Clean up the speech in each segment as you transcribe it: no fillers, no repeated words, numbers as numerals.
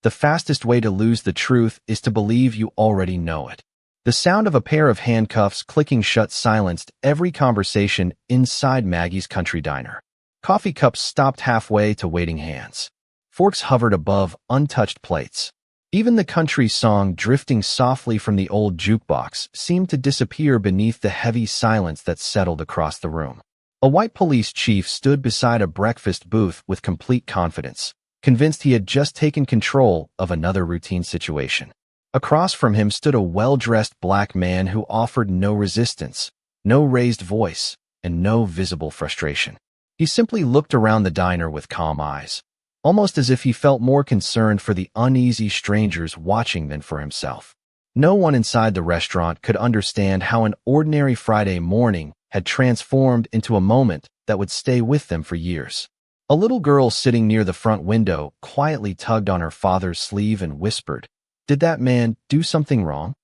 the fastest way to lose the truth is to believe you already know it. The sound of a pair of handcuffs clicking shut silenced every conversation inside Maggie's country diner. Coffee cups stopped halfway to waiting hands. Forks hovered above untouched plates. Even the country song drifting softly from the old jukebox seemed to disappear beneath the heavy silence that settled across the room. A white police chief stood beside a breakfast booth with complete confidence, convinced he had just taken control of another routine situation. Across from him stood a well-dressed black man who offered no resistance, no raised voice, and no visible frustration. He simply looked around the diner with calm eyes, almost as if he felt more concerned for the uneasy strangers watching than for himself. No one inside the restaurant could understand how an ordinary Friday morning had transformed into a moment that would stay with them for years. A little girl sitting near the front window quietly tugged on her father's sleeve and whispered, "Did that man do something wrong?"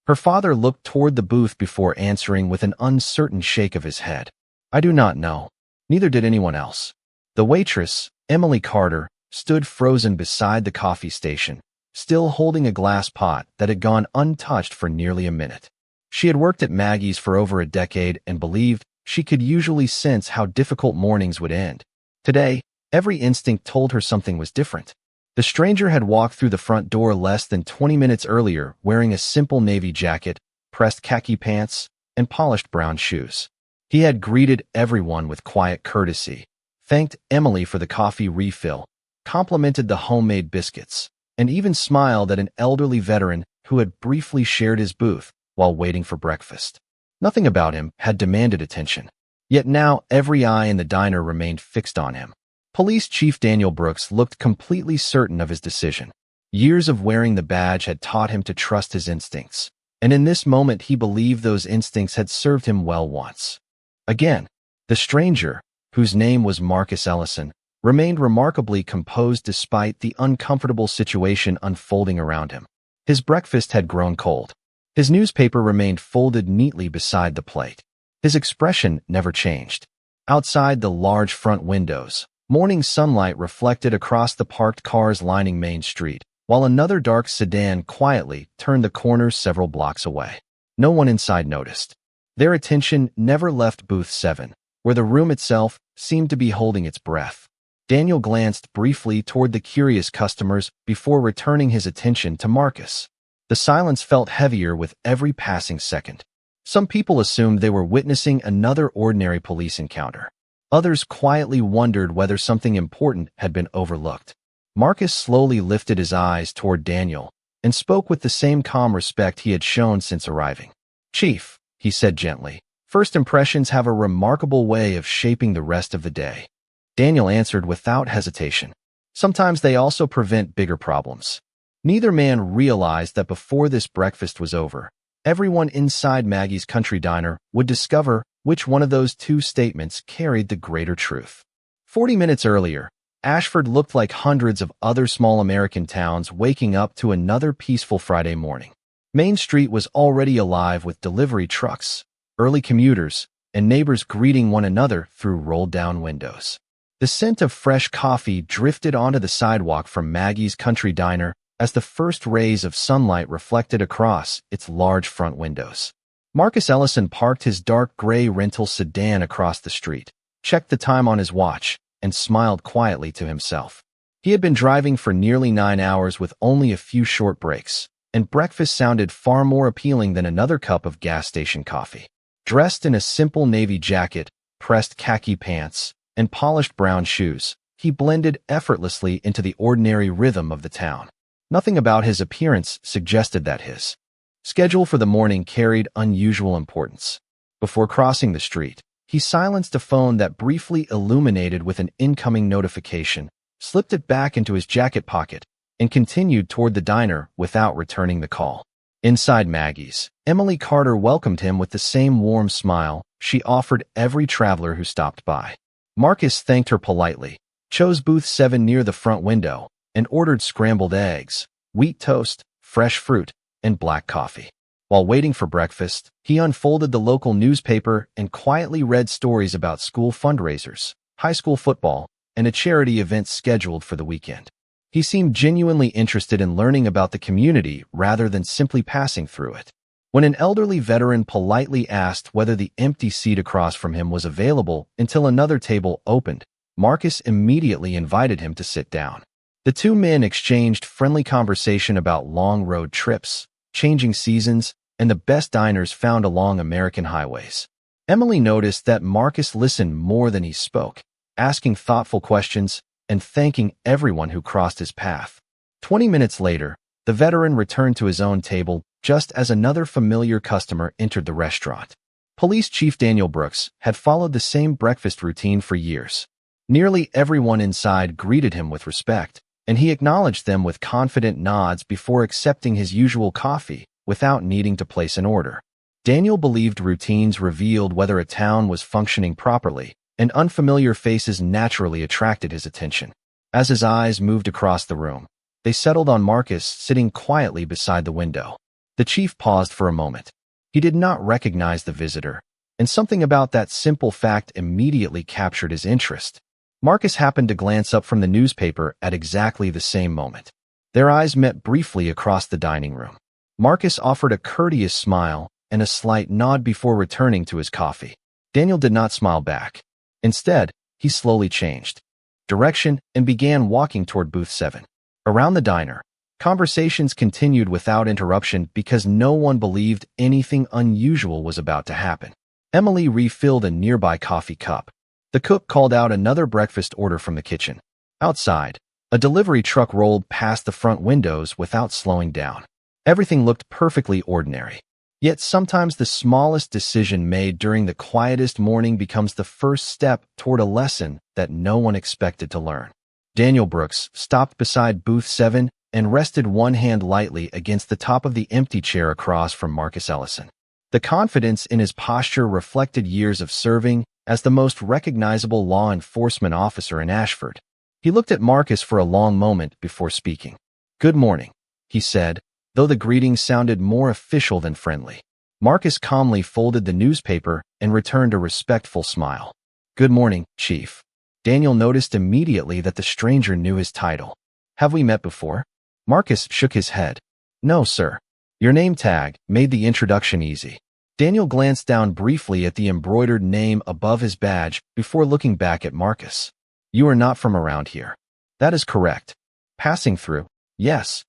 Her father looked toward the booth before answering with an uncertain shake of his head. "I do not know. Neither did anyone else." The waitress, Emily Carter, stood frozen beside the coffee station, still holding a glass pot that had gone untouched for nearly a minute. She had worked at Maggie's for over a decade and believed she could usually sense how difficult mornings would end. Today, every instinct told her something was different. The stranger had walked through the front door less than 20 minutes earlier wearing a simple navy jacket, pressed khaki pants, and polished brown shoes. He had greeted everyone with quiet courtesy, thanked Emily for the coffee refill, complimented the homemade biscuits, and even smiled at an elderly veteran who had briefly shared his booth while waiting for breakfast. Nothing about him had demanded attention, yet now every eye in the diner remained fixed on him. Police Chief Daniel Brooks looked completely certain of his decision. Years of wearing the badge had taught him to trust his instincts, and in this moment he believed those instincts had served him well once. Again, the stranger, whose name was Marcus Ellison, remained remarkably composed despite the uncomfortable situation unfolding around him. His breakfast had grown cold. His newspaper remained folded neatly beside the plate. His expression never changed. Outside the large front windows, morning sunlight reflected across the parked cars lining Main Street, while another dark sedan quietly turned the corner several blocks away. No one inside noticed. Their attention never left Booth 7, where the room itself seemed to be holding its breath. Daniel glanced briefly toward the curious customers before returning his attention to Marcus. The silence felt heavier with every passing second. Some people assumed they were witnessing another ordinary police encounter. Others quietly wondered whether something important had been overlooked. Marcus slowly lifted his eyes toward Daniel and spoke with the same calm respect he had shown since arriving. "Chief," he said gently, "first impressions have a remarkable way of shaping the rest of the day." Daniel answered without hesitation. "Sometimes they also prevent bigger problems." Neither man realized that before this breakfast was over, everyone inside Maggie's country diner would discover which one of those two statements carried the greater truth. 40 minutes earlier, Ashford looked like hundreds of other small American towns waking up to another peaceful Friday morning. Main Street was already alive with delivery trucks, early commuters, and neighbors greeting one another through rolled-down windows. The scent of fresh coffee drifted onto the sidewalk from Maggie's country diner as the first rays of sunlight reflected across its large front windows. Marcus Ellison parked his dark gray rental sedan across the street, checked the time on his watch, and smiled quietly to himself. He had been driving for nearly 9 hours with only a few short breaks, and breakfast sounded far more appealing than another cup of gas station coffee. Dressed in a simple navy jacket, pressed khaki pants, and polished brown shoes, he blended effortlessly into the ordinary rhythm of the town. Nothing about his appearance suggested that his schedule for the morning carried unusual importance. Before crossing the street, he silenced a phone that briefly illuminated with an incoming notification, slipped it back into his jacket pocket, and continued toward the diner without returning the call. Inside Maggie's, Emily Carter welcomed him with the same warm smile she offered every traveler who stopped by. Marcus thanked her politely, chose booth 7 near the front window, and ordered scrambled eggs, wheat toast, fresh fruit, and black coffee. While waiting for breakfast, he unfolded the local newspaper and quietly read stories about school fundraisers, high school football, and a charity event scheduled for the weekend. He seemed genuinely interested in learning about the community rather than simply passing through it. When an elderly veteran politely asked whether the empty seat across from him was available until another table opened, Marcus immediately invited him to sit down. The two men exchanged friendly conversation about long road trips, changing seasons, and the best diners found along American highways. Emily noticed that Marcus listened more than he spoke, asking thoughtful questions and thanking everyone who crossed his path. 20 minutes later, the veteran returned to his own table just as another familiar customer entered the restaurant. Police Chief Daniel Brooks had followed the same breakfast routine for years. Nearly everyone inside greeted him with respect, and he acknowledged them with confident nods before accepting his usual coffee without needing to place an order. Daniel believed routines revealed whether a town was functioning properly, and unfamiliar faces naturally attracted his attention. As his eyes moved across the room, they settled on Marcus sitting quietly beside the window. The chief paused for a moment. He did not recognize the visitor, and something about that simple fact immediately captured his interest. Marcus happened to glance up from the newspaper at exactly the same moment. Their eyes met briefly across the dining room. Marcus offered a courteous smile and a slight nod before returning to his coffee. Daniel did not smile back. Instead, he slowly changed direction and began walking toward booth 7. Around the diner, conversations continued without interruption because no one believed anything unusual was about to happen. Emily refilled a nearby coffee cup. The cook called out another breakfast order from the kitchen. Outside, a delivery truck rolled past the front windows without slowing down. Everything looked perfectly ordinary. Yet sometimes the smallest decision made during the quietest morning becomes the first step toward a lesson that no one expected to learn. Daniel Brooks stopped beside booth 7 and rested one hand lightly against the top of the empty chair across from Marcus Ellison. The confidence in his posture reflected years of serving as the most recognizable law enforcement officer in Ashford. He looked at Marcus for a long moment before speaking. "Good morning," he said, though the greeting sounded more official than friendly. Marcus calmly folded the newspaper and returned a respectful smile. "Good morning, Chief." Daniel noticed immediately that the stranger knew his title. "Have we met before?" Marcus shook his head. "No, sir." Your name tag made the introduction easy. Daniel glanced down briefly at the embroidered name above his badge before looking back at Marcus. "You are not from around here." "That is correct." "Passing through?" "Yes."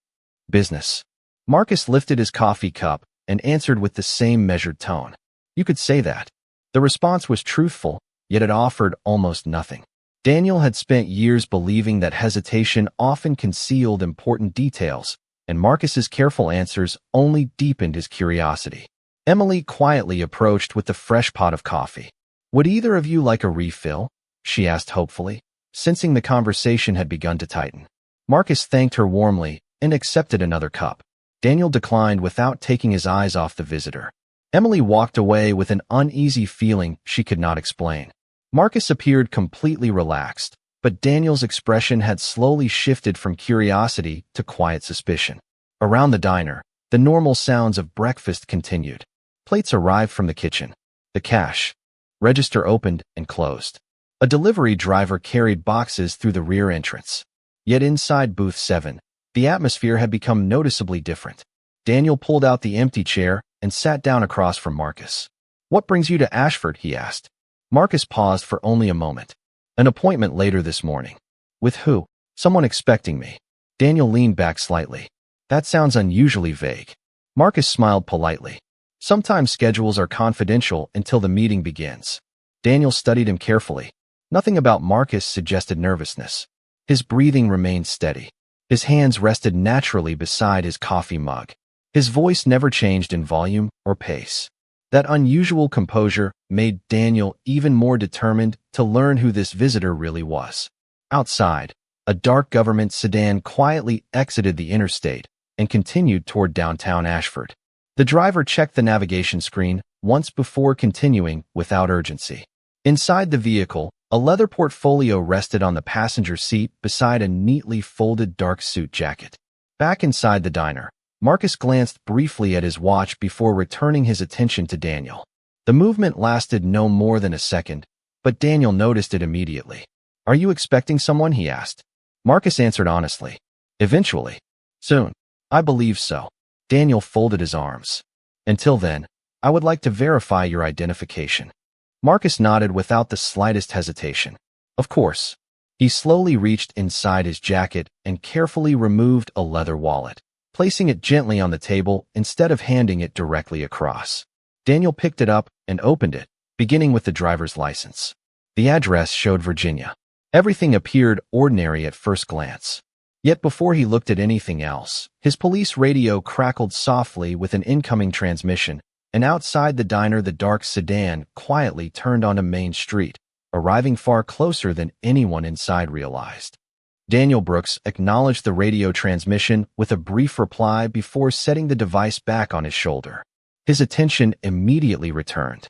"Business?" Marcus lifted his coffee cup and answered with the same measured tone. "You could say that." The response was truthful, yet it offered almost nothing. Daniel had spent years believing that hesitation often concealed important details, and Marcus's careful answers only deepened his curiosity. Emily quietly approached with the fresh pot of coffee. "Would either of you like a refill?" she asked hopefully, sensing the conversation had begun to tighten. Marcus thanked her warmly and accepted another cup. Daniel declined without taking his eyes off the visitor. Emily walked away with an uneasy feeling she could not explain. Marcus appeared completely relaxed, but Daniel's expression had slowly shifted from curiosity to quiet suspicion. Around the diner, the normal sounds of breakfast continued. Plates arrived from the kitchen. The cash register opened and closed. A delivery driver carried boxes through the rear entrance. Yet inside booth 7, the atmosphere had become noticeably different. Daniel pulled out the empty chair and sat down across from Marcus. "What brings you to Ashford?" he asked. Marcus paused for only a moment. "An appointment later this morning." "With who?" "Someone expecting me." Daniel leaned back slightly. "That sounds unusually vague." Marcus smiled politely. "Sometimes schedules are confidential until the meeting begins." Daniel studied him carefully. Nothing about Marcus suggested nervousness. His breathing remained steady. His hands rested naturally beside his coffee mug. His voice never changed in volume or pace. That unusual composure made Daniel even more determined to learn who this visitor really was. Outside, a dark government sedan quietly exited the interstate and continued toward downtown Ashford. The driver checked the navigation screen once before continuing without urgency. Inside the vehicle, a leather portfolio rested on the passenger seat beside a neatly folded dark suit jacket. Back inside the diner, Marcus glanced briefly at his watch before returning his attention to Daniel. The movement lasted no more than a second, but Daniel noticed it immediately. "Are you expecting someone?" he asked. Marcus answered honestly. Eventually. Soon. I believe so. Daniel folded his arms. Until then, I would like to verify your identification. Marcus nodded without the slightest hesitation. Of course. He slowly reached inside his jacket and carefully removed a leather wallet, placing it gently on the table instead of handing it directly across. Daniel picked it up and opened it, beginning with the driver's license. The address showed Virginia. Everything appeared ordinary at first glance. Yet before he looked at anything else, his police radio crackled softly with an incoming transmission, and outside the diner the dark sedan quietly turned onto Main Street, arriving far closer than anyone inside realized. Daniel Brooks acknowledged the radio transmission with a brief reply before setting the device back on his shoulder. His attention immediately returned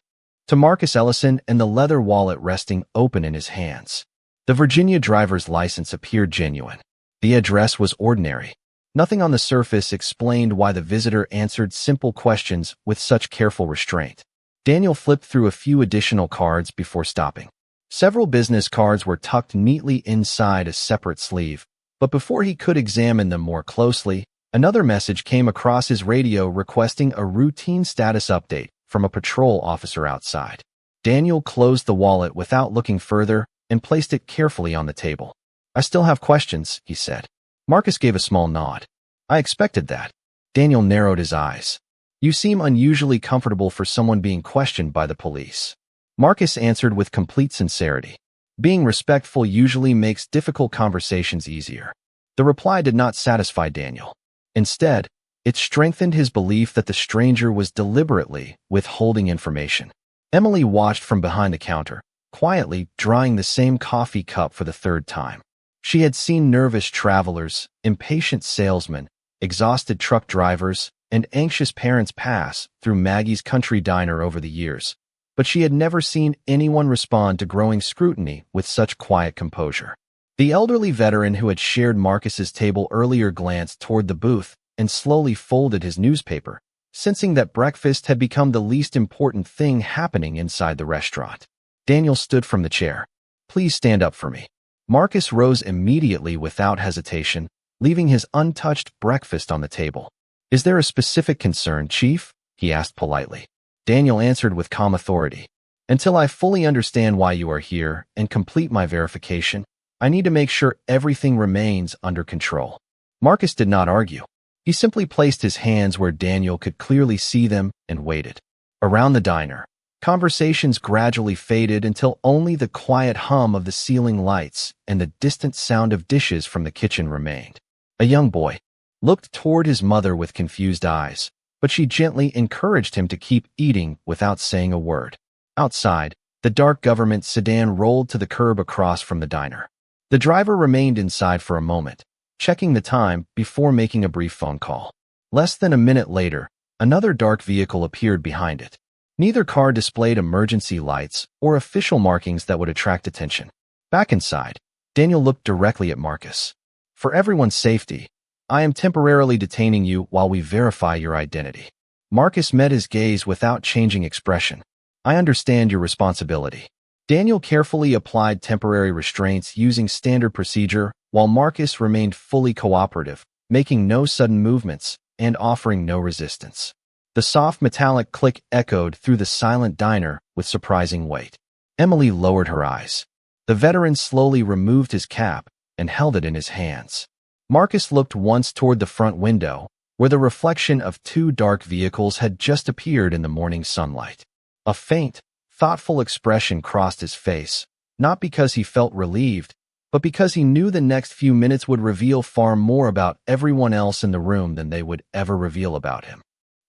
to Marcus Ellison and the leather wallet resting open in his hands. The Virginia driver's license appeared genuine. The address was ordinary. Nothing on the surface explained why the visitor answered simple questions with such careful restraint. Daniel flipped through a few additional cards before stopping. Several business cards were tucked neatly inside a separate sleeve, but before he could examine them more closely, another message came across his radio requesting a routine status update from a patrol officer outside. Daniel closed the wallet without looking further and placed it carefully on the table. I still have questions, he said. Marcus gave a small nod. I expected that. Daniel narrowed his eyes. You seem unusually comfortable for someone being questioned by the police. Marcus answered with complete sincerity. Being respectful usually makes difficult conversations easier. The reply did not satisfy Daniel. Instead, it strengthened his belief that the stranger was deliberately withholding information. Emily watched from behind the counter, quietly drying the same coffee cup for the third time. She had seen nervous travelers, impatient salesmen, exhausted truck drivers, and anxious parents pass through Maggie's country diner over the years, but she had never seen anyone respond to growing scrutiny with such quiet composure. The elderly veteran who had shared Marcus's table earlier glanced toward the booth and slowly folded his newspaper, sensing that breakfast had become the least important thing happening inside the restaurant. Daniel stood from the chair. Please stand up for me. Marcus rose immediately without hesitation, leaving his untouched breakfast on the table. Is there a specific concern, Chief? He asked politely. Daniel answered with calm authority. Until I fully understand why you are here and complete my verification, I need to make sure everything remains under control. Marcus did not argue. He simply placed his hands where Daniel could clearly see them and waited. Around the diner, conversations gradually faded until only the quiet hum of the ceiling lights and the distant sound of dishes from the kitchen remained. A young boy looked toward his mother with confused eyes, but she gently encouraged him to keep eating without saying a word. Outside, the dark government sedan rolled to the curb across from the diner. The driver remained inside for a moment, checking the time before making a brief phone call. Less than a minute later, another dark vehicle appeared behind it. Neither car displayed emergency lights or official markings that would attract attention. Back inside, Daniel looked directly at Marcus. For everyone's safety, I am temporarily detaining you while we verify your identity. Marcus met his gaze without changing expression. I understand your responsibility. Daniel carefully applied temporary restraints using standard procedure while Marcus remained fully cooperative, making no sudden movements and offering no resistance. The soft metallic click echoed through the silent diner with surprising weight. Emily lowered her eyes. The veteran slowly removed his cap and held it in his hands. Marcus looked once toward the front window, where the reflection of two dark vehicles had just appeared in the morning sunlight. A faint, thoughtful expression crossed his face, not because he felt relieved, but because he knew the next few minutes would reveal far more about everyone else in the room than they would ever reveal about him.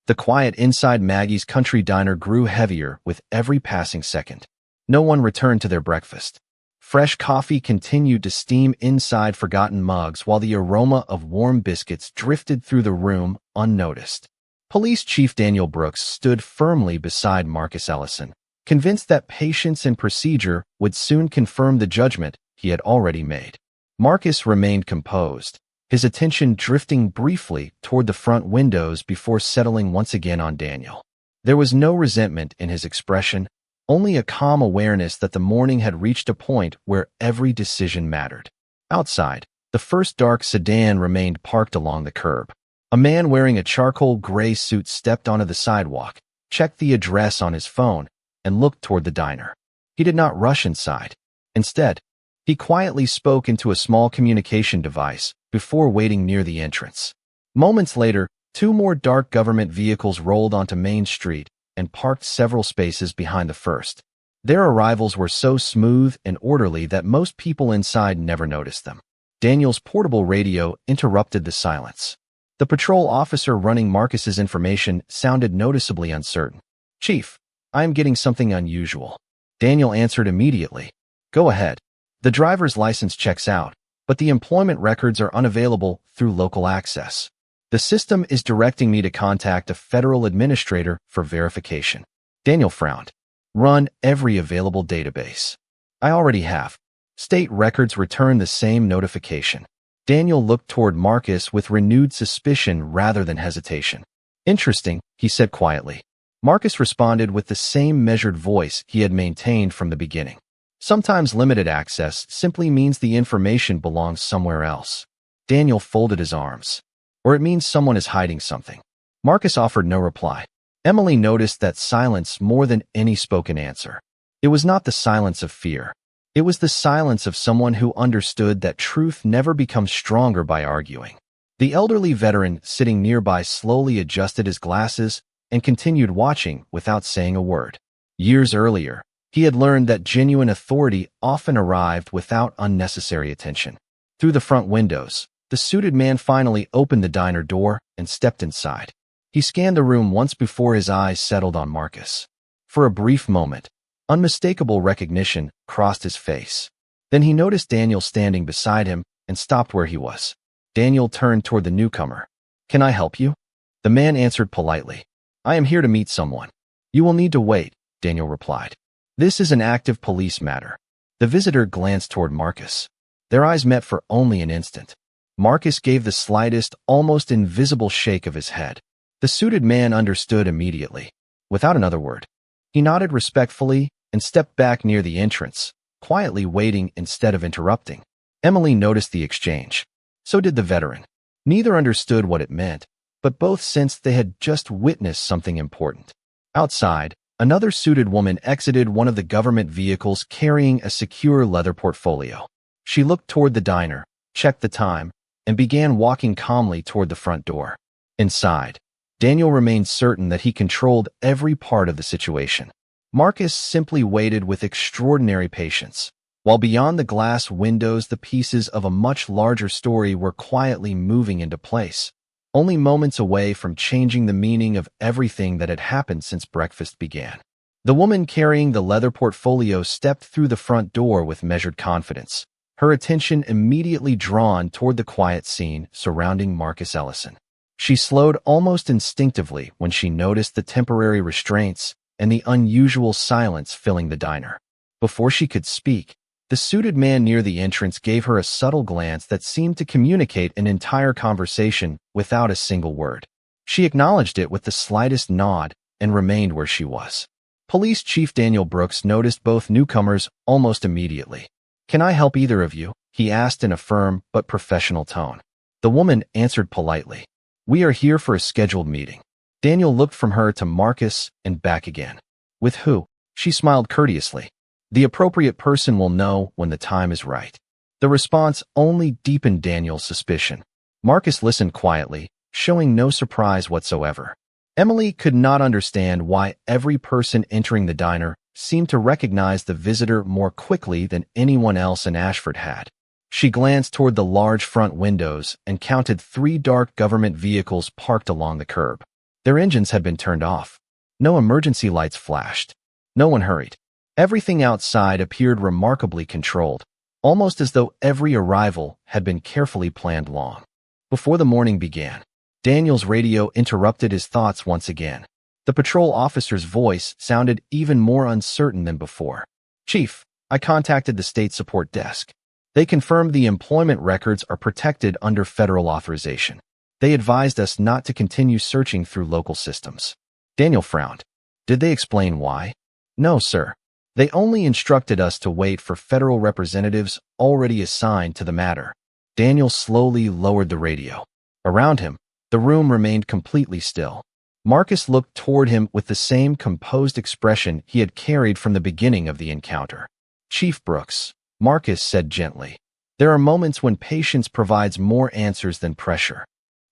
The quiet inside Maggie's country diner grew heavier with every passing second. No one returned to their breakfast. Fresh coffee continued to steam inside forgotten mugs while the aroma of warm biscuits drifted through the room unnoticed. Police Chief Daniel Brooks stood firmly beside Marcus Ellison, convinced that patience and procedure would soon confirm the judgment he had already made. Marcus remained composed, his attention drifting briefly toward the front windows before settling once again on Daniel. There was no resentment in his expression, only a calm awareness that the morning had reached a point where every decision mattered. Outside, the The first dark sedan remained parked along the curb. A man wearing a charcoal gray suit stepped onto the sidewalk, checked the address on his phone, and looked toward the diner. He did not rush inside. Instead, he quietly spoke into a small communication device before waiting near the entrance. Moments later, two more dark government vehicles rolled onto Main Street and parked several spaces behind the first. Their arrivals were so smooth and orderly that most people inside never noticed them. Daniel's portable radio interrupted the silence. The patrol officer running Marcus's information sounded noticeably uncertain. "Chief, I am getting something unusual." Daniel answered immediately. "Go ahead. The driver's license checks out, but the employment records are unavailable through local access. The system is directing me to contact a federal administrator for verification." Daniel frowned. "Run every available database." "I already have." State records return the same notification. Daniel looked toward Marcus with renewed suspicion rather than hesitation. "Interesting," he said quietly. Marcus responded with the same measured voice he had maintained from the beginning. "Sometimes limited access simply means the information belongs somewhere else." Daniel folded his arms. "Or it means someone is hiding something." Marcus offered no reply. Emily noticed that silence more than any spoken answer. It was not the silence of fear. It was the silence of someone who understood that truth never becomes stronger by arguing. The elderly veteran sitting nearby slowly adjusted his glasses and continued watching without saying a word. Years earlier, he had learned that genuine authority often arrived without unnecessary attention. Through the front windows, the suited man finally opened the diner door and stepped inside. He scanned the room once before his eyes settled on Marcus. For a brief moment, unmistakable recognition crossed his face. Then he noticed Daniel standing beside him and stopped where he was. Daniel turned toward the newcomer. "Can I help you?" The man answered politely. "I am here to meet someone." "You will need to wait," Daniel replied. "This is an active police matter." The visitor glanced toward Marcus. Their eyes met for only an instant. Marcus gave the slightest, almost invisible shake of his head. The suited man understood immediately. Without another word, he nodded respectfully and stepped back near the entrance, quietly waiting instead of interrupting. Emily noticed the exchange. So did the veteran. Neither understood what it meant, but both sensed they had just witnessed something important. Outside, another suited woman exited one of the government vehicles carrying a secure leather portfolio. She looked toward the diner, checked the time, and began walking calmly toward the front door. Inside, Daniel remained certain that he controlled every part of the situation. Marcus simply waited with extraordinary patience, while beyond the glass windows the pieces of a much larger story were quietly moving into place, only moments away from changing the meaning of everything that had happened since breakfast began. The woman carrying the leather portfolio stepped through the front door with measured confidence, her attention immediately drawn toward the quiet scene surrounding Marcus Ellison. She slowed almost instinctively when she noticed the temporary restraints and the unusual silence filling the diner. Before she could speak, the suited man near the entrance gave her a subtle glance that seemed to communicate an entire conversation without a single word. She acknowledged it with the slightest nod and remained where she was. Police Chief Daniel Brooks noticed both newcomers almost immediately. "Can I help either of you?" he asked in a firm but professional tone. The woman answered politely. "We are here for a scheduled meeting." Daniel looked from her to Marcus and back again. "With who?" She smiled courteously. "The appropriate person will know when the time is right." The response only deepened Daniel's suspicion. Marcus listened quietly, showing no surprise whatsoever. Emily could not understand why every person entering the diner seemed to recognize the visitor more quickly than anyone else in Ashford had. She glanced toward the large front windows and counted 3 dark government vehicles parked along the curb. Their engines had been turned off. No emergency lights flashed. No one hurried. Everything outside appeared remarkably controlled, almost as though every arrival had been carefully planned long. Before the morning began, Daniel's radio interrupted his thoughts once again. The patrol officer's voice sounded even more uncertain than before. "Chief, I contacted the state support desk. They confirmed the employment records are protected under federal authorization. They advised us not to continue searching through local systems." Daniel frowned. "Did they explain why?" "No, sir. They only instructed us to wait for federal representatives already assigned to the matter." Daniel slowly lowered the radio. Around him, the room remained completely still. Marcus looked toward him with the same composed expression he had carried from the beginning of the encounter. "Chief Brooks," Marcus said gently, "there are moments when patience provides more answers than pressure."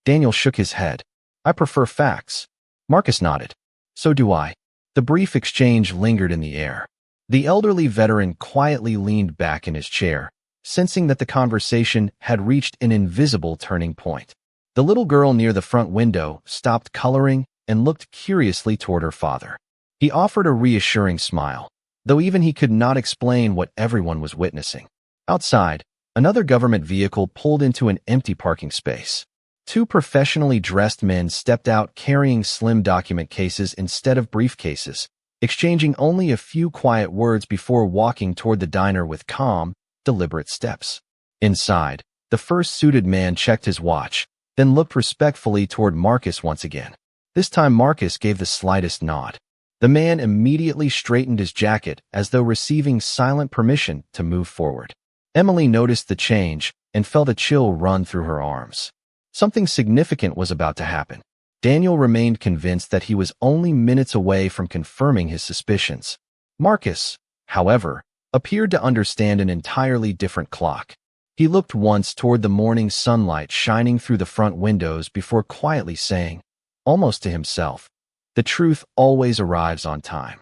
Daniel shook his head. "I prefer facts." Marcus nodded. "So do I." The brief exchange lingered in the air. The elderly veteran quietly leaned back in his chair, sensing that the conversation had reached an invisible turning point. The little girl near the front window stopped coloring and looked curiously toward her father. He offered a reassuring smile, though even he could not explain what everyone was witnessing. Outside, another government vehicle pulled into an empty parking space. Two professionally dressed men stepped out carrying slim document cases instead of briefcases, exchanging only a few quiet words before walking toward the diner with calm, deliberate steps. Inside, the first suited man checked his watch, then looked respectfully toward Marcus once again. This time Marcus gave the slightest nod. The man immediately straightened his jacket as though receiving silent permission to move forward. Emily noticed the change and felt a chill run through her arms. Something significant was about to happen. Daniel remained convinced that he was only minutes away from confirming his suspicions. Marcus, however, appeared to understand an entirely different clock. He looked once toward the morning sunlight shining through the front windows before quietly saying, almost to himself, "The truth always arrives on time."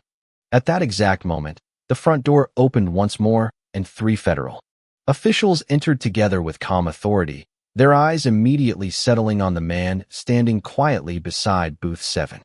At that exact moment, the front door opened once more, and 3 federal officials entered together with calm authority, their eyes immediately settling on the man standing quietly beside booth 7.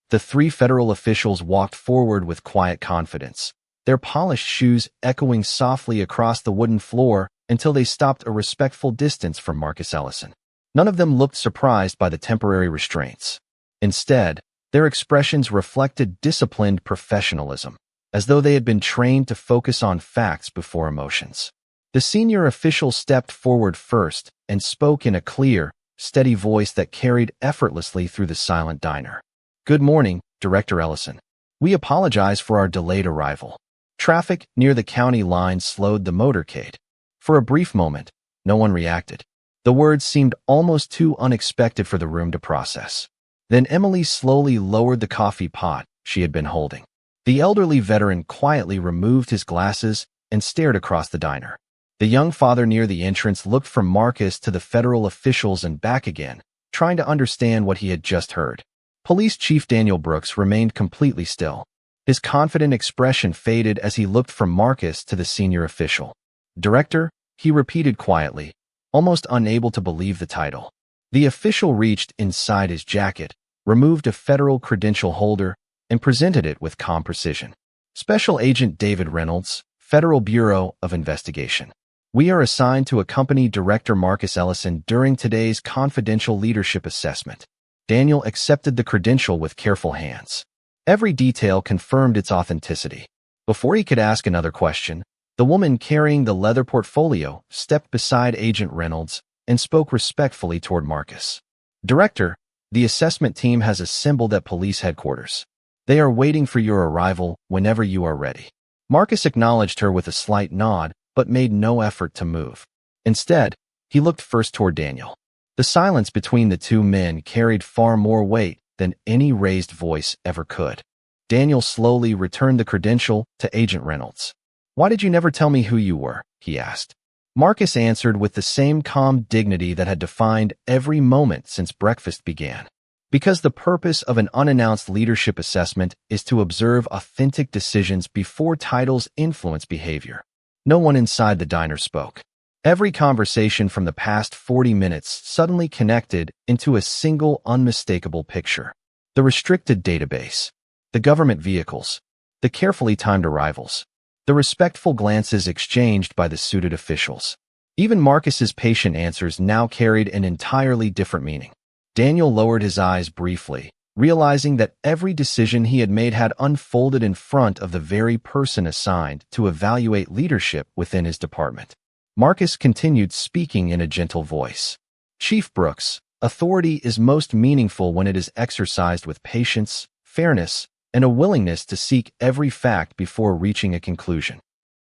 The 3 federal officials walked forward with quiet confidence, their polished shoes echoing softly across the wooden floor until they stopped a respectful distance from Marcus Ellison. None of them looked surprised by the temporary restraints. Instead, their expressions reflected disciplined professionalism, as though they had been trained to focus on facts before emotions. The senior official stepped forward first and spoke in a clear, steady voice that carried effortlessly through the silent diner. "Good morning, Director Ellison. We apologize for our delayed arrival. Traffic near the county line slowed the motorcade." For a brief moment, no one reacted. The words seemed almost too unexpected for the room to process. Then Emily slowly lowered the coffee pot she had been holding. The elderly veteran quietly removed his glasses and stared across the diner. The young father near the entrance looked from Marcus to the federal officials and back again, trying to understand what he had just heard. Police Chief Daniel Brooks remained completely still. His confident expression faded as he looked from Marcus to the senior official. "Director," he repeated quietly, almost unable to believe the title. The official reached inside his jacket, removed a federal credential holder, and presented it with calm precision. "Special Agent David Reynolds, Federal Bureau of Investigation. We are assigned to accompany Director Marcus Ellison during today's confidential leadership assessment." Daniel accepted the credential with careful hands. Every detail confirmed its authenticity. Before he could ask another question, the woman carrying the leather portfolio stepped beside Agent Reynolds and spoke respectfully toward Marcus. "Director, the assessment team has assembled at police headquarters. They are waiting for your arrival whenever you are ready." Marcus acknowledged her with a slight nod, but made no effort to move. Instead, he looked first toward Daniel. The silence between the 2 men carried far more weight than any raised voice ever could. Daniel slowly returned the credential to Agent Reynolds. "Why did you never tell me who you were?" he asked. Marcus answered with the same calm dignity that had defined every moment since breakfast began. "Because the purpose of an unannounced leadership assessment is to observe authentic decisions before titles influence behavior." No one inside the diner spoke. Every conversation from the past 40 minutes suddenly connected into a single unmistakable picture. The restricted database, the government vehicles, the carefully timed arrivals, the respectful glances exchanged by the suited officials. Even Marcus's patient answers now carried an entirely different meaning. Daniel lowered his eyes briefly, realizing that every decision he had made had unfolded in front of the very person assigned to evaluate leadership within his department. Marcus continued speaking in a gentle voice. "Chief Brooks, authority is most meaningful when it is exercised with patience, fairness, and a willingness to seek every fact before reaching a conclusion."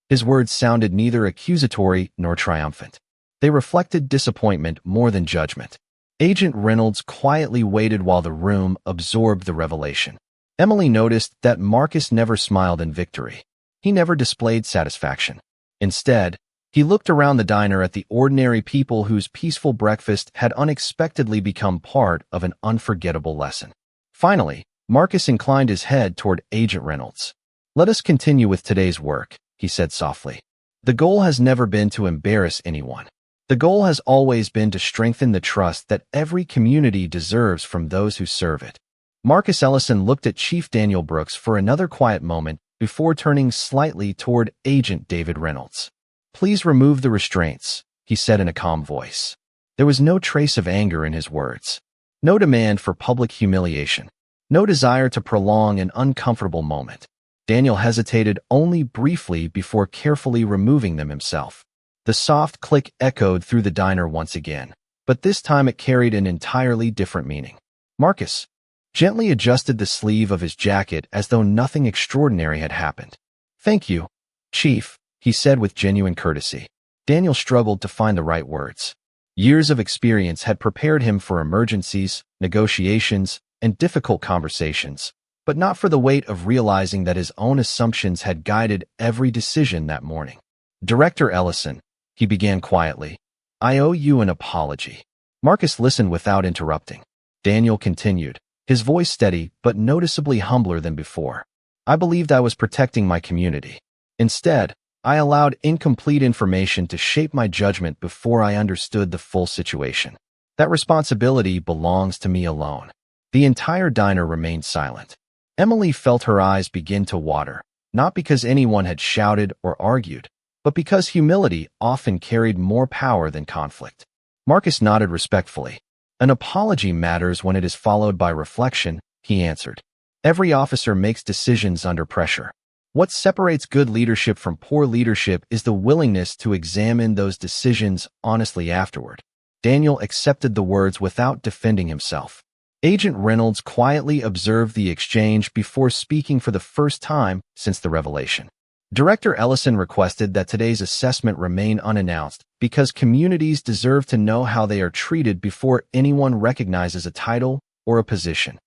His words sounded neither accusatory nor triumphant. They reflected disappointment more than judgment. Agent Reynolds quietly waited while the room absorbed the revelation. Emily noticed that Marcus never smiled in victory. He never displayed satisfaction. Instead, he looked around the diner at the ordinary people whose peaceful breakfast had unexpectedly become part of an unforgettable lesson. Finally, Marcus inclined his head toward Agent Reynolds. "Let us continue with today's work," he said softly. "The goal has never been to embarrass anyone. The goal has always been to strengthen the trust that every community deserves from those who serve it." Marcus Ellison looked at Chief Daniel Brooks for another quiet moment before turning slightly toward Agent David Reynolds. "Please remove the restraints," he said in a calm voice. There was no trace of anger in his words. No demand for public humiliation. No desire to prolong an uncomfortable moment. Daniel hesitated only briefly before carefully removing them himself. The soft click echoed through the diner once again, but this time it carried an entirely different meaning. Marcus gently adjusted the sleeve of his jacket as though nothing extraordinary had happened. "Thank you, Chief," he said with genuine courtesy. Daniel struggled to find the right words. Years of experience had prepared him for emergencies, negotiations, and difficult conversations, but not for the weight of realizing that his own assumptions had guided every decision that morning. "Director Ellison," he began quietly, "I owe you an apology." Marcus listened without interrupting. Daniel continued, his voice steady but noticeably humbler than before. "I believed I was protecting my community. Instead, I allowed incomplete information to shape my judgment before I understood the full situation. That responsibility belongs to me alone." The entire diner remained silent. Emily felt her eyes begin to water, not because anyone had shouted or argued, but because humility often carried more power than conflict. Marcus nodded respectfully. "An apology matters when it is followed by reflection," he answered. "Every officer makes decisions under pressure. What separates good leadership from poor leadership is the willingness to examine those decisions honestly afterward." Daniel accepted the words without defending himself. Agent Reynolds quietly observed the exchange before speaking for the first time since the revelation. Director Ellison requested that today's assessment remain unannounced because communities deserve to know how they are treated before anyone recognizes a title or a position.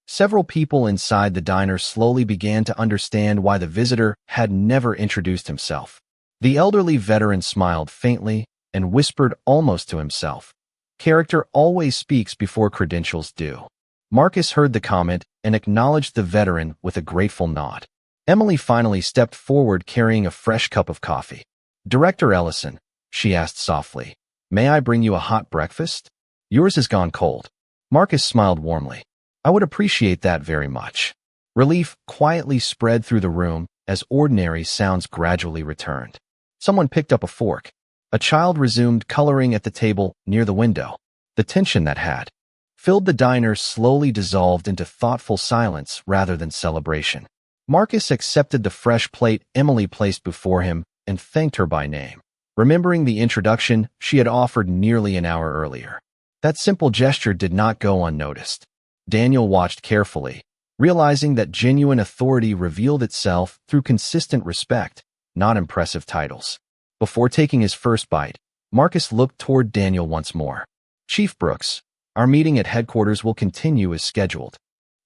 Several people inside the diner slowly began to understand why the visitor had never introduced himself. The elderly veteran smiled faintly and whispered almost to himself, "Character always speaks before credentials do." Marcus heard the comment and acknowledged the veteran with a grateful nod. Emily finally stepped forward carrying a fresh cup of coffee. "Director Ellison," she asked softly, "may I bring you a hot breakfast? Yours has gone cold." Marcus smiled warmly. "I would appreciate that very much." Relief quietly spread through the room as ordinary sounds gradually returned. Someone picked up a fork. A child resumed coloring at the table near the window. The tension that had filled the diner slowly dissolved into thoughtful silence rather than celebration. Marcus accepted the fresh plate Emily placed before him and thanked her by name, remembering the introduction she had offered nearly an hour earlier. That simple gesture did not go unnoticed. Daniel watched carefully, realizing that genuine authority revealed itself through consistent respect, not impressive titles. Before taking his first bite, Marcus looked toward Daniel once more. "Chief Brooks, our meeting at headquarters will continue as scheduled."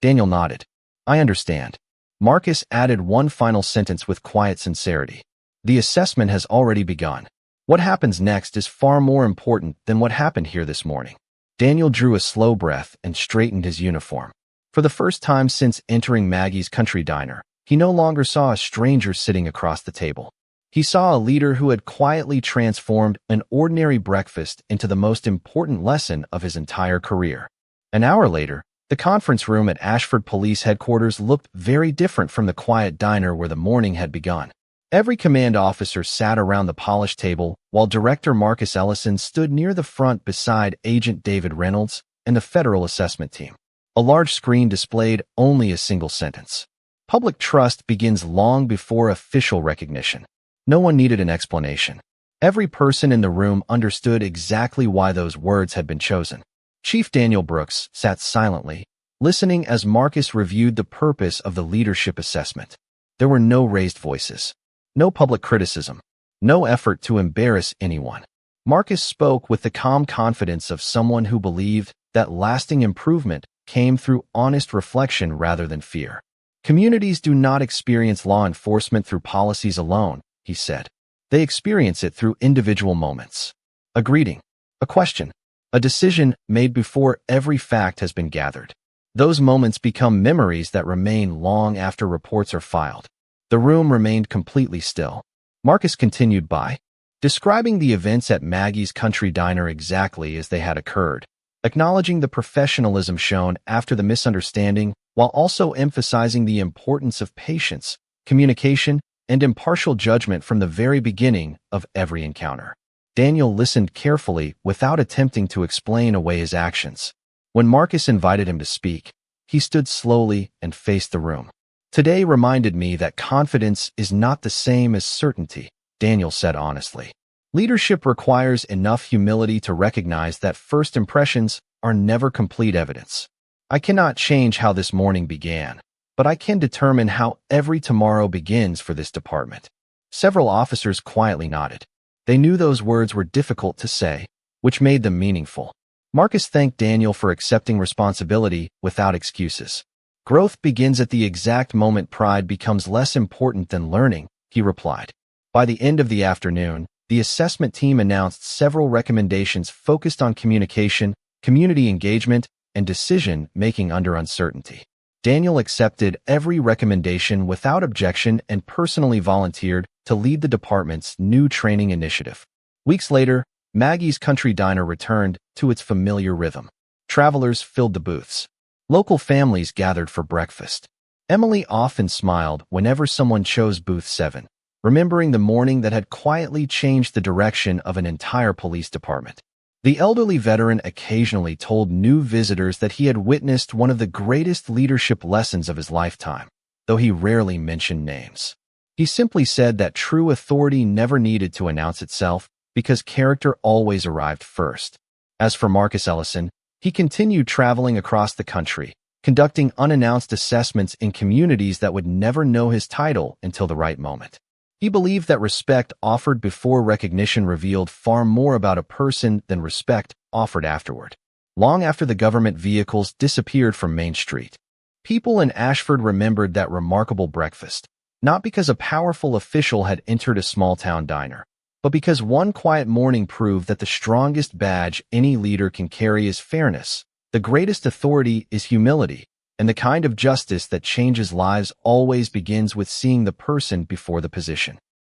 Daniel nodded. "I understand." Marcus added one final sentence with quiet sincerity. "The assessment has already begun. What happens next is far more important than what happened here this morning." Daniel drew a slow breath and straightened his uniform. For the first time since entering Maggie's country diner, he no longer saw a stranger sitting across the table. He saw a leader who had quietly transformed an ordinary breakfast into the most important lesson of his entire career. An hour later, the conference room at Ashford Police Headquarters looked very different from the quiet diner where the morning had begun. Every command officer sat around the polished table, while Director Marcus Ellison stood near the front beside Agent David Reynolds and the federal assessment team. A large screen displayed only a single sentence. "Public trust begins long before official recognition." No one needed an explanation. Every person in the room understood exactly why those words had been chosen. Chief Daniel Brooks sat silently, listening as Marcus reviewed the purpose of the leadership assessment. There were no raised voices, no public criticism, no effort to embarrass anyone. Marcus spoke with the calm confidence of someone who believed that lasting improvement came through honest reflection rather than fear. Communities do not experience law enforcement through policies alone, he said. They experience it through individual moments. A greeting, a question, a decision made before every fact has been gathered. Those moments become memories that remain long after reports are filed. The room remained completely still. Marcus continued by describing the events at Maggie's Country Diner exactly as they had occurred, acknowledging the professionalism shown after the misunderstanding while also emphasizing the importance of patience, communication, and impartial judgment from the very beginning of every encounter. Daniel listened carefully without attempting to explain away his actions. When Marcus invited him to speak, he stood slowly and faced the room. Today reminded me that confidence is not the same as certainty, Daniel said honestly. Leadership requires enough humility to recognize that first impressions are never complete evidence. I cannot change how this morning began, but I can determine how every tomorrow begins for this department. Several officers quietly nodded. They knew those words were difficult to say, which made them meaningful. Marcus thanked Daniel for accepting responsibility without excuses. Growth begins at the exact moment pride becomes less important than learning, he replied. By the end of the afternoon, the assessment team announced several recommendations focused on communication, community engagement, and decision-making under uncertainty. Daniel accepted every recommendation without objection and personally volunteered to lead the department's new training initiative. Weeks later, Maggie's Country Diner returned to its familiar rhythm. Travelers filled the booths. Local families gathered for breakfast. Emily often smiled whenever someone chose Booth 7, remembering the morning that had quietly changed the direction of an entire police department. The elderly veteran occasionally told new visitors that he had witnessed one of the greatest leadership lessons of his lifetime, though he rarely mentioned names. He simply said that true authority never needed to announce itself because character always arrived first. As for Marcus Ellison, he continued traveling across the country, conducting unannounced assessments in communities that would never know his title until the right moment. He believed that respect offered before recognition revealed far more about a person than respect offered afterward. Long after the government vehicles disappeared from Main Street, people in Ashford remembered that remarkable breakfast, not because a powerful official had entered a small-town diner, but because one quiet morning proved that the strongest badge any leader can carry is fairness, the greatest authority is humility, and the kind of justice that changes lives always begins with seeing the person before the position.